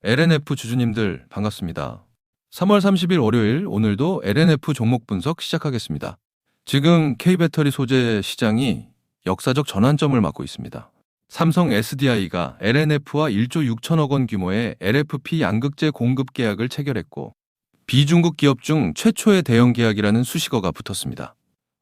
LNF 주주님들 반갑습니다. 3월 30일 월요일 오늘도 LNF 종목 분석 시작하겠습니다. 지금 K배터리 소재 시장이 역사적 전환점을 맞고 있습니다. 삼성 SDI가 LNF와 1조 6천억 원 규모의 LFP 양극재 공급 계약을 체결했고 비중국 기업 중 최초의 대형 계약이라는 수식어가 붙었습니다.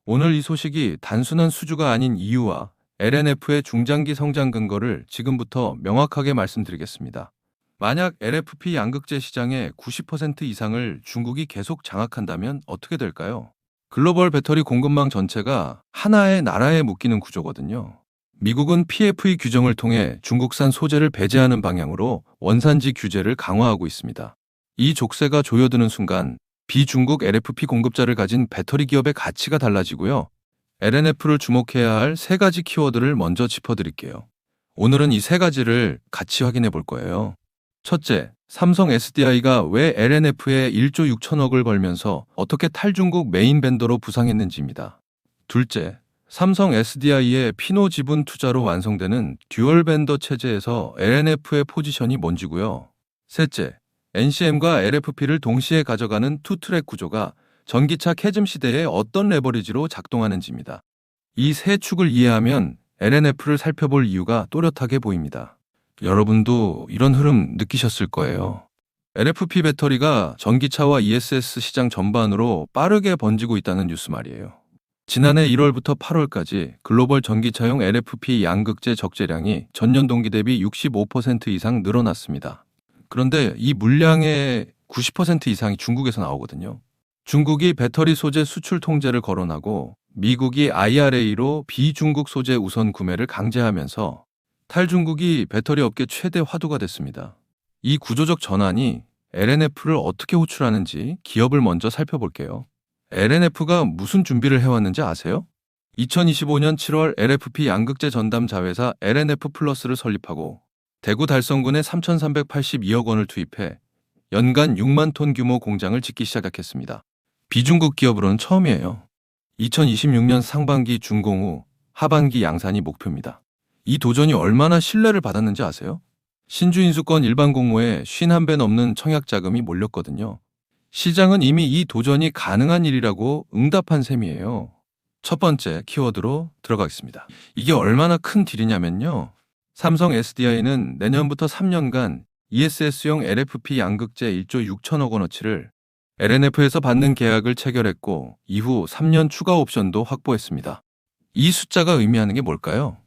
오늘 이 소식이 단순한 수주가 아닌 이유와 LNF의 중장기 성장 근거를 지금부터 명확하게 말씀드리겠습니다. 만약 LFP 양극재 시장의 90% 이상을 중국이 계속 장악한다면 어떻게 될까요? 글로벌 배터리 공급망 전체가 하나의 나라에 묶이는 구조거든요. 미국은 PFE 규정을 통해 중국산 소재를 배제하는 방향으로 원산지 규제를 강화하고 있습니다. 이 족쇄가 조여드는 순간 비중국 LFP 공급자를 가진 배터리 기업의 가치가 달라지고요. LNF를 주목해야 할 세 가지 키워드를 먼저 짚어드릴게요. 오늘은 이 세 가지를 같이 확인해 볼 거예요. 첫째, 삼성 SDI가 왜 LNF에 1조 6천억을 벌면서 어떻게 탈중국 메인 벤더로 부상했는지입니다. 둘째, 삼성 SDI의 피노 지분 투자로 완성되는 듀얼 벤더 체제에서 LNF의 포지션이 뭔지고요. 셋째, NCM과 LFP를 동시에 가져가는 투트랙 구조가 전기차 캐즘 시대에 어떤 레버리지로 작동하는지입니다. 이 세 축을 이해하면 LNF를 살펴볼 이유가 또렷하게 보입니다. 여러분도 이런 흐름 느끼셨을 거예요. LFP 배터리가 전기차와 ESS 시장 전반으로 빠르게 번지고 있다는 뉴스 말이에요. 지난해 1월부터 8월까지 글로벌 전기차용 LFP 양극재 적재량이 전년 동기 대비 65% 이상 늘어났습니다. 그런데 이 물량의 90% 이상이 중국에서 나오거든요. 중국이 배터리 소재 수출 통제를 거론하고 미국이 IRA로 비중국 소재 우선 구매를 강제하면서 탈중국이 배터리 업계 최대 화두가 됐습니다. 이 구조적 전환이 LNF를 어떻게 호출하는지 기업을 먼저 살펴볼게요. LNF가 무슨 준비를 해왔는지 아세요? 2025년 7월 LFP 양극재 전담 자회사 LNF 플러스를 설립하고 대구 달성군에 3,382억 원을 투입해 연간 6만 톤 규모 공장을 짓기 시작했습니다. 비중국 기업으로는 처음이에요. 2026년 상반기 준공 후 하반기 양산이 목표입니다. 이 도전이 얼마나 신뢰를 받았는지 아세요? 신주인수권 일반 공모에 51배 넘는 청약 자금이 몰렸거든요. 시장은 이미 이 도전이 가능한 일이라고 응답한 셈이에요. 첫 번째 키워드로 들어가겠습니다. 이게 얼마나 큰 딜이냐면요. 삼성 SDI는 내년부터 3년간 ESS용 LFP 양극재 1조 6천억 원어치를 LNF에서 받는 계약을 체결했고 이후 3년 추가 옵션도 확보했습니다. 이 숫자가 의미하는 게 뭘까요?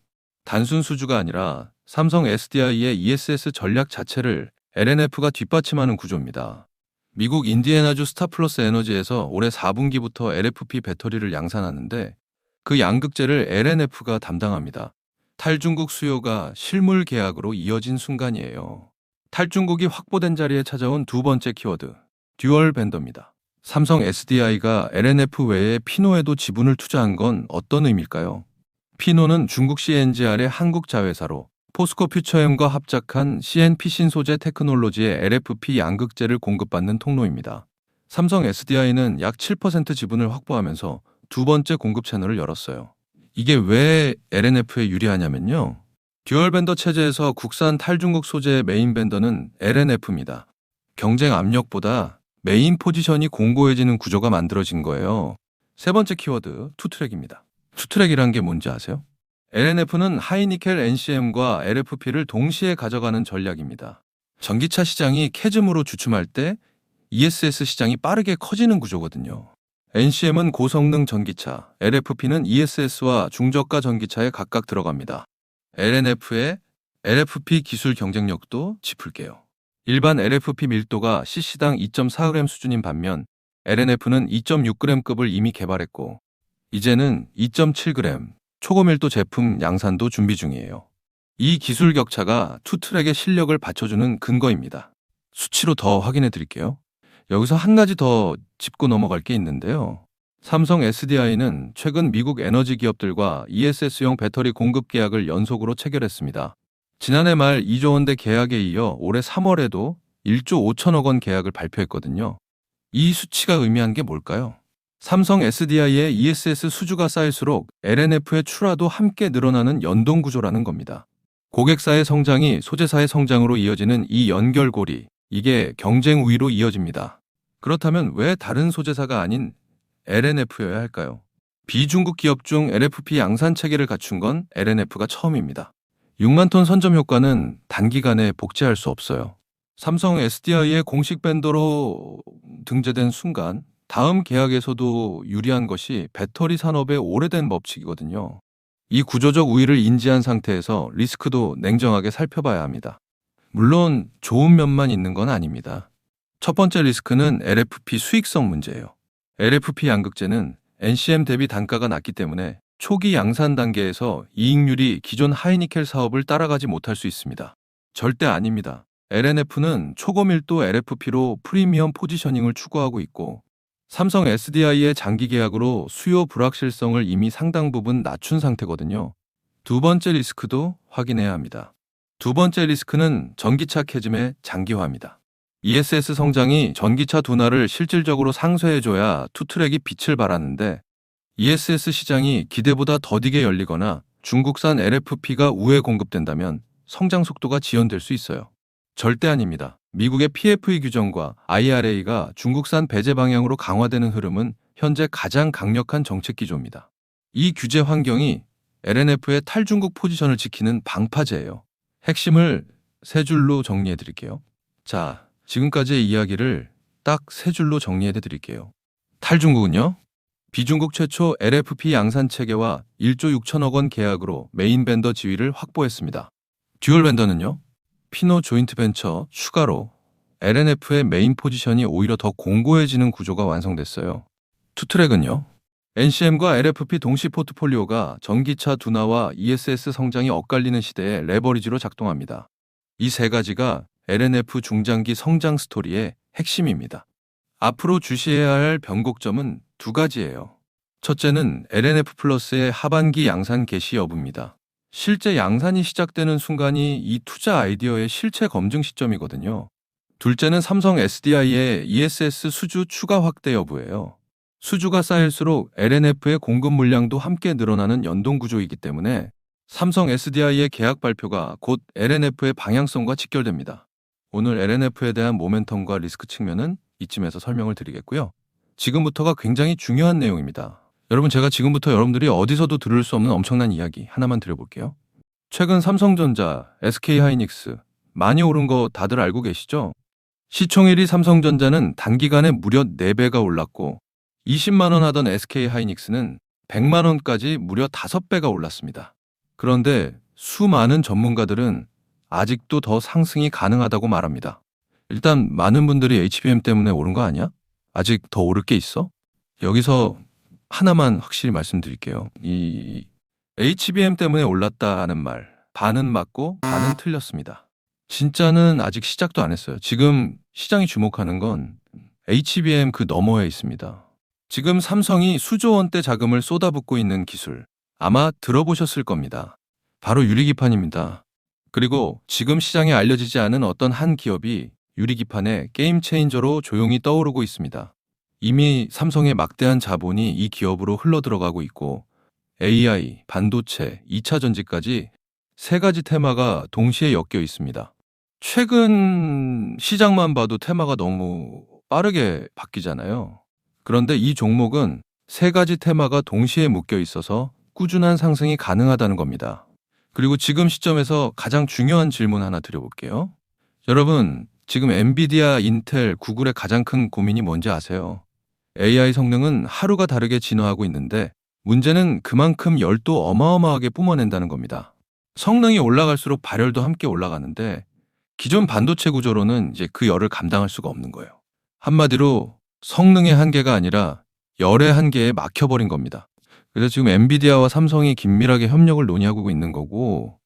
단순 수주가 아니라 삼성 SDI의 ESS 전략 자체를 LNF가 뒷받침하는 구조입니다. 미국 인디애나주 스타플러스 에너지에서 올해 4분기부터 LFP 배터리를 양산하는데 그 양극재를 LNF가 담당합니다. 탈중국 수요가 실물 계약으로 이어진 순간이에요. 탈중국이 확보된 자리에 찾아온 두 번째 키워드, 듀얼 벤더입니다. 삼성 SDI가 LNF 외에 피노에도 지분을 투자한 건 어떤 의미일까요? 피노는 중국 CNGR의 한국 자회사로 포스코 퓨처엠과 합작한 CNP 신소재 테크놀로지의 LFP 양극재를 공급받는 통로입니다. 삼성 SDI는 약 7% 지분을 확보하면서 두 번째 공급 채널을 열었어요. 이게 왜 LNF에 유리하냐면요. 듀얼 벤더 체제에서 국산 탈중국 소재의 메인 벤더는 LNF입니다. 경쟁 압력보다 메인 포지션이 공고해지는 구조가 만들어진 거예요. 세 번째 키워드, 투트랙입니다. 투트랙이란 게 뭔지 아세요? LNF는 하이니켈 NCM과 LFP를 동시에 가져가는 전략입니다. 전기차 시장이 캐즘으로 주춤할 때 ESS 시장이 빠르게 커지는 구조거든요. NCM은 고성능 전기차, LFP는 ESS와 중저가 전기차에 각각 들어갑니다. LNF의 LFP 기술 경쟁력도 짚을게요. 일반 LFP 밀도가 cc당 2.4g 수준인 반면 LNF는 2.6g급을 이미 개발했고 이제는 2.7g 초고밀도 제품 양산도 준비 중이에요. 이 기술 격차가 투트랙의 실력을 받쳐주는 근거입니다. 수치로 더 확인해 드릴게요. 여기서 한 가지 더 짚고 넘어갈 게 있는데요. 삼성 SDI는 최근 미국 에너지 기업들과 ESS용 배터리 공급 계약을 연속으로 체결했습니다. 지난해 말 2조 원대 계약에 이어 올해 3월에도 1조 5천억 원 계약을 발표했거든요. 이 수치가 의미한 게 뭘까요? 삼성 SDI의 ESS 수주가 쌓일수록 LNF의 출하도 함께 늘어나는 연동 구조라는 겁니다. 고객사의 성장이 소재사의 성장으로 이어지는 이 연결고리, 이게 경쟁 우위로 이어집니다. 그렇다면 왜 다른 소재사가 아닌 LNF여야 할까요? 비중국 기업 중 LFP 양산 체계를 갖춘 건 LNF가 처음입니다. 6만 톤 선점 효과는 단기간에 복제할 수 없어요. 삼성 SDI의 공식 밴더로 등재된 순간 다음 계약에서도 유리한 것이 배터리 산업의 오래된 법칙이거든요. 이 구조적 우위를 인지한 상태에서 리스크도 냉정하게 살펴봐야 합니다. 물론 좋은 면만 있는 건 아닙니다. 첫 번째 리스크는 LFP 수익성 문제예요. LFP 양극재는 NCM 대비 단가가 낮기 때문에 초기 양산 단계에서 이익률이 기존 하이니켈 사업을 따라가지 못할 수 있습니다. 절대 아닙니다. LNF는 초고밀도 LFP로 프리미엄 포지셔닝을 추구하고 있고 삼성 SDI의 장기 계약으로 수요 불확실성을 이미 상당 부분 낮춘 상태거든요. 두 번째 리스크도 확인해야 합니다. 두 번째 리스크는 전기차 캐즘의 장기화입니다. ESS 성장이 전기차 둔화를 실질적으로 상쇄해줘야 투트랙이 빛을 발하는데 ESS 시장이 기대보다 더디게 열리거나 중국산 LFP가 우회 공급된다면 성장 속도가 지연될 수 있어요. 절대 아닙니다. 미국의 PFE 규정과 IRA가 중국산 배제 방향으로 강화되는 흐름은 현재 가장 강력한 정책 기조입니다. 이 규제 환경이 LNF의 탈중국 포지션을 지키는 방파제예요. 핵심을 세 줄로 정리해 드릴게요. 자, 지금까지의 이야기를 딱 세 줄로 정리해 드릴게요. 탈중국은요? 비중국 최초 LFP 양산 체계와 1조 6천억 원 계약으로 메인 벤더 지위를 확보했습니다. 듀얼 벤더는요? 피노 조인트 벤처 추가로 LNF의 메인 포지션이 오히려 더 공고해지는 구조가 완성됐어요. 투트랙은요? NCM과 LFP 동시 포트폴리오가 전기차 둔화와 ESS 성장이 엇갈리는 시대에 레버리지로 작동합니다. 이 세 가지가 LNF 중장기 성장 스토리의 핵심입니다. 앞으로 주시해야 할 변곡점은 두 가지예요. 첫째는 LNF 플러스의 하반기 양산 개시 여부입니다. 실제 양산이 시작되는 순간이 이 투자 아이디어의 실체 검증 시점이거든요. 둘째는 삼성 SDI의 ESS 수주 추가 확대 여부예요. 수주가 쌓일수록 LNF의 공급 물량도 함께 늘어나는 연동 구조이기 때문에 삼성 SDI의 계약 발표가 곧 LNF의 방향성과 직결됩니다. 오늘 LNF에 대한 모멘텀과 리스크 측면은 이쯤에서 설명을 드리겠고요. 지금부터가 굉장히 중요한 내용입니다. 여러분, 제가 지금부터 여러분들이 어디서도 들을 수 없는 엄청난 이야기 하나만 드려볼게요. 최근 삼성전자, SK하이닉스 많이 오른 거 다들 알고 계시죠? 시총 1위 삼성전자는 단기간에 무려 4배가 올랐고 20만 원 하던 SK하이닉스는 100만 원까지 무려 5배가 올랐습니다. 그런데 수많은 전문가들은 아직도 더 상승이 가능하다고 말합니다. 일단 많은 분들이 HBM 때문에 오른 거 아니야? 아직 더 오를 게 있어? 여기서 하나만 확실히 말씀드릴게요. 이 HBM 때문에 올랐다는 말, 반은 맞고 반은 틀렸습니다. 진짜는 아직 시작도 안 했어요. 지금 시장이 주목하는 건 HBM 그 너머에 있습니다. 지금 삼성이 수조 원대 자금을 쏟아붓고 있는 기술, 아마 들어보셨을 겁니다. 바로 유리기판입니다. 그리고 지금 시장에 알려지지 않은 어떤 한 기업이 유리기판의 게임 체인저로 조용히 떠오르고 있습니다. 이미 삼성의 막대한 자본이 이 기업으로 흘러들어가고 있고 AI, 반도체, 2차 전지까지 세 가지 테마가 동시에 엮여 있습니다. 최근 시장만 봐도 테마가 너무 빠르게 바뀌잖아요. 그런데 이 종목은 세 가지 테마가 동시에 묶여 있어서 꾸준한 상승이 가능하다는 겁니다. 그리고 지금 시점에서 가장 중요한 질문 하나 드려볼게요. 여러분, 지금 엔비디아, 인텔, 구글의 가장 큰 고민이 뭔지 아세요? AI 성능은 하루가 다르게 진화하고 있는데 문제는 그만큼 열도 어마어마하게 뿜어낸다는 겁니다. 성능이 올라갈수록 발열도 함께 올라가는데 기존 반도체 구조로는 이제 그 열을 감당할 수가 없는 거예요. 한마디로 성능의 한계가 아니라 열의 한계에 막혀버린 겁니다. 그래서 지금 엔비디아와 삼성이 긴밀하게 협력을 논의하고 있는 거고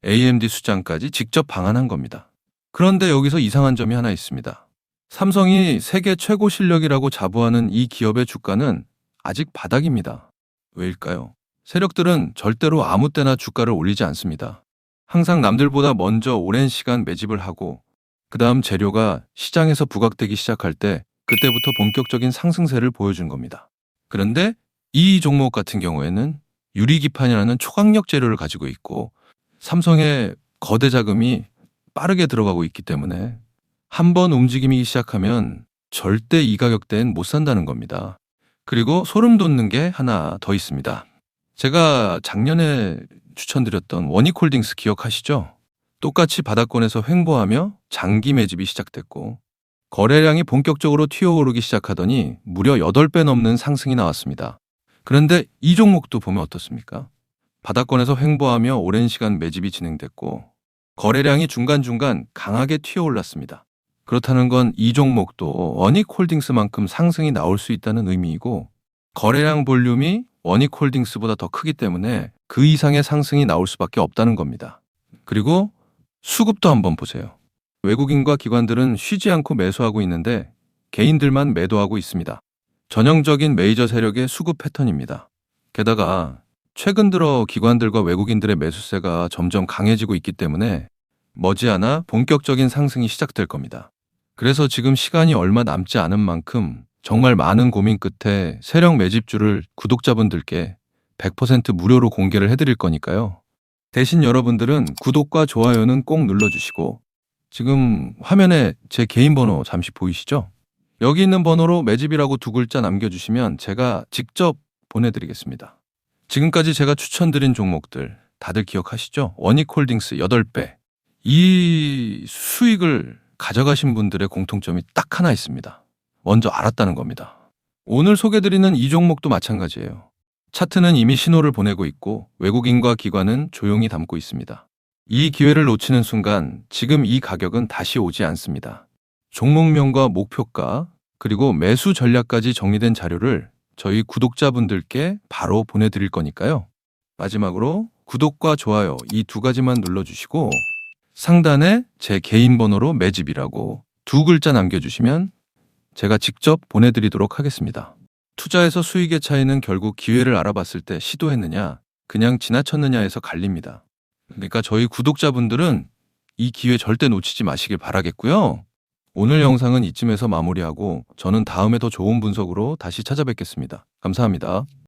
AMD 수장까지 직접 방한한 겁니다. 그런데 여기서 이상한 점이 하나 있습니다. 삼성이 세계 최고 실력이라고 자부하는 이 기업의 주가는 아직 바닥입니다. 왜일까요? 세력들은 절대로 아무 때나 주가를 올리지 않습니다. 항상 남들보다 먼저 오랜 시간 매집을 하고 그 다음 재료가 시장에서 부각되기 시작할 때 그때부터 본격적인 상승세를 보여준 겁니다. 그런데 이 종목 같은 경우에는 유리기판이라는 초강력 재료를 가지고 있고 삼성의 거대 자금이 빠르게 들어가고 있기 때문에 한 번 움직이기 시작하면 절대 이 가격대엔 못 산다는 겁니다. 그리고 소름 돋는 게 하나 더 있습니다. 제가 작년에 추천드렸던 원익홀딩스 기억하시죠? 똑같이 바닥권에서 횡보하며 장기 매집이 시작됐고 거래량이 본격적으로 튀어오르기 시작하더니 무려 8배 넘는 상승이 나왔습니다. 그런데 이 종목도 보면 어떻습니까? 바닥권에서 횡보하며 오랜 시간 매집이 진행됐고 거래량이 중간중간 강하게 튀어올랐습니다. 그렇다는 건 이 종목도 원익홀딩스만큼 상승이 나올 수 있다는 의미이고 거래량 볼륨이 원익홀딩스보다 더 크기 때문에 그 이상의 상승이 나올 수밖에 없다는 겁니다. 그리고 수급도 한번 보세요. 외국인과 기관들은 쉬지 않고 매수하고 있는데 개인들만 매도하고 있습니다. 전형적인 메이저 세력의 수급 패턴입니다. 게다가 최근 들어 기관들과 외국인들의 매수세가 점점 강해지고 있기 때문에 머지않아 본격적인 상승이 시작될 겁니다. 그래서 지금 시간이 얼마 남지 않은 만큼 정말 많은 고민 끝에 세력 매집주를 구독자분들께 100% 무료로 공개를 해드릴 거니까요. 대신 여러분들은 구독과 좋아요는 꼭 눌러주시고 지금 화면에 제 개인 번호 잠시 보이시죠? 여기 있는 번호로 매집이라고 2글자 남겨주시면 제가 직접 보내드리겠습니다. 지금까지 제가 추천드린 종목들 다들 기억하시죠? 원익홀딩스 8배. 이 수익을 가져가신 분들의 공통점이 딱 하나 있습니다. 먼저 알았다는 겁니다. 오늘 소개드리는 이 종목도 마찬가지예요. 차트는 이미 신호를 보내고 있고 외국인과 기관은 조용히 담고 있습니다. 이 기회를 놓치는 순간 지금 이 가격은 다시 오지 않습니다. 종목명과 목표가 그리고 매수 전략까지 정리된 자료를 저희 구독자분들께 바로 보내드릴 거니까요. 마지막으로 구독과 좋아요 이 2가지만 눌러주시고 상단에 제 개인 번호로 매집이라고 2글자 남겨주시면 제가 직접 보내드리도록 하겠습니다. 투자에서 수익의 차이는 결국 기회를 알아봤을 때 시도했느냐, 그냥 지나쳤느냐에서 갈립니다. 그러니까 저희 구독자분들은 이 기회 절대 놓치지 마시길 바라겠고요. 오늘 영상은 이쯤에서 마무리하고 저는 다음에 더 좋은 분석으로 다시 찾아뵙겠습니다. 감사합니다.